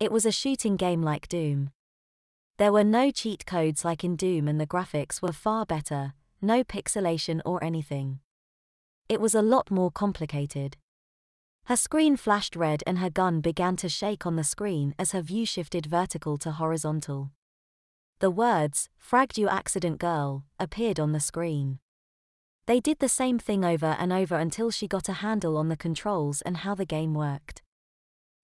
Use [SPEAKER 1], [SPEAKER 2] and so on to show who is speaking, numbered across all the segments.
[SPEAKER 1] It was a shooting game like Doom. There were no cheat codes like in Doom and the graphics were far better, no pixelation or anything. It was a lot more complicated. Her screen flashed red and her gun began to shake on the screen as her view shifted vertical to horizontal. The words, "Fragged you accident girl," appeared on the screen. They did the same thing over and over until she got a handle on the controls and how the game worked.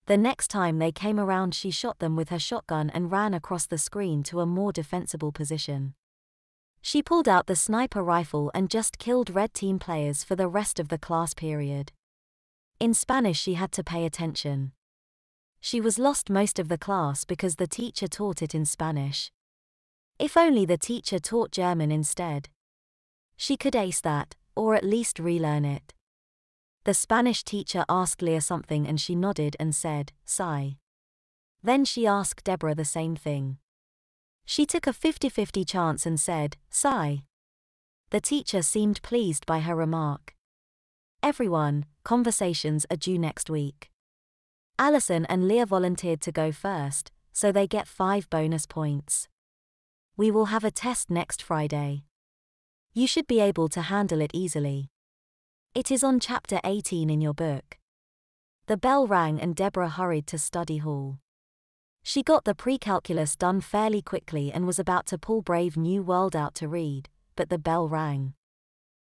[SPEAKER 1] The next time they came around, she shot them with her shotgun and ran across the screen to a more defensible position. She pulled out the sniper rifle and just killed red team players for the rest of the class period. In Spanish she had to pay attention. She was lost most of the class because the teacher taught it in Spanish. If only the teacher taught German instead. She could ace that, or at least relearn it. The Spanish teacher asked Leah something and she nodded and said, "Sigh." Then she asked Deborah the same thing. She took a 50-50 chance and said, "Sigh." The teacher seemed pleased by her remark. Everyone, conversations are due next week. Allison and Leah volunteered to go first, so they get 5 bonus points. We will have a test next Friday. You should be able to handle it easily. It is on chapter 18 in your book. The bell rang and Deborah hurried to study hall. She got the pre-calculus done fairly quickly and was about to pull Brave New World out to read, but the bell rang.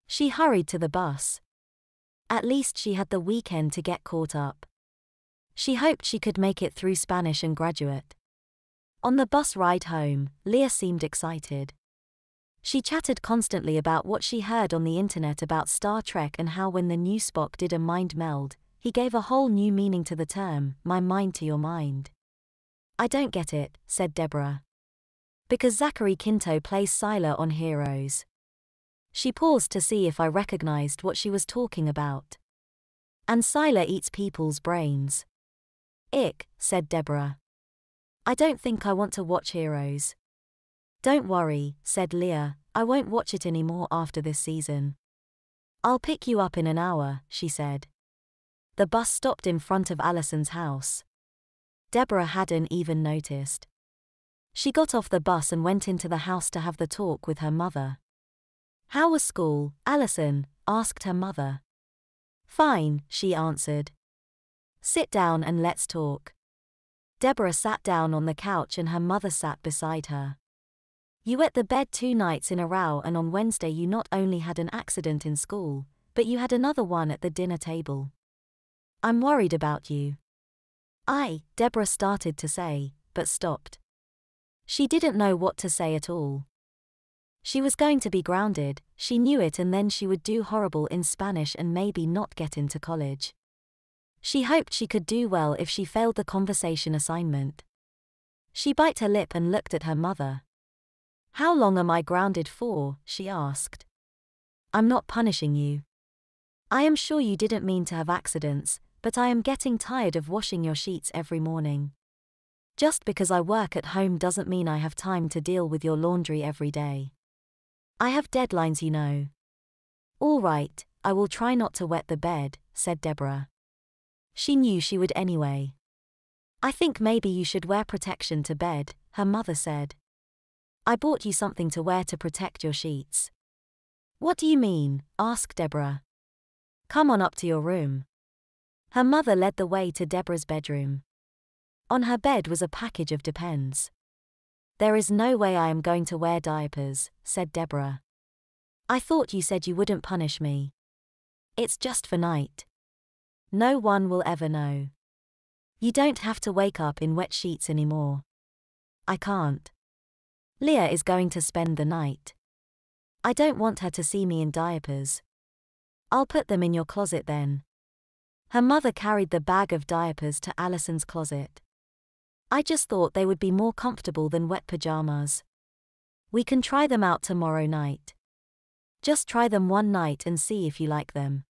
[SPEAKER 1] She hurried to the bus. At least she had the weekend to get caught up. She hoped she could make it through Spanish and graduate. On the bus ride home, Leah seemed excited. She chatted constantly about what she heard on the internet about Star Trek and how when the new Spock did a mind meld, he gave a whole new meaning to the term, my mind to your mind. I don't get it, said Deborah. Because Zachary Quinto plays Sylar on Heroes. She paused to see if I recognized what she was talking about. And Sylar eats people's brains. Ick, said Deborah. I don't think I want to watch Heroes. Don't worry, said Leah, I won't watch it anymore after this season. I'll pick you up in an hour, she said. The bus stopped in front of Allison's house. Deborah hadn't even noticed. She got off the bus and went into the house to have the talk with her mother. How was school, Allison? Asked her mother. Fine, she answered. Sit down and let's talk. Deborah sat down on the couch and her mother sat beside her. You wet the bed 2 nights in a row and on Wednesday you not only had an accident in school, but you had another one at the dinner table. I'm worried about you. Deborah started to say, but stopped. She didn't know what to say at all. She was going to be grounded, she knew it, and then she would do horrible in Spanish and maybe not get into college. She hoped she could do well if she failed the conversation assignment. She bit her lip and looked at her mother. How long am I grounded for? She asked. I'm not punishing you. I am sure you didn't mean to have accidents, but I am getting tired of washing your sheets every morning. Just because I work at home doesn't mean I have time to deal with your laundry every day. I have deadlines, you know. All right, I will try not to wet the bed, said Deborah. She knew she would anyway. I think maybe you should wear protection to bed, her mother said. I bought you something to wear to protect your sheets. What do you mean? Asked Deborah. Come on up to your room. Her mother led the way to Deborah's bedroom. On her bed was a package of Depends. There is no way I am going to wear diapers, said Deborah. I thought you said you wouldn't punish me. It's just for night. No one will ever know. You don't have to wake up in wet sheets anymore. I can't. Leah is going to spend the night. I don't want her to see me in diapers. I'll put them in your closet then. Her mother carried the bag of diapers to Allison's closet. I just thought they would be more comfortable than wet pajamas. We can try them out tomorrow night. Just try them one night and see if you like them.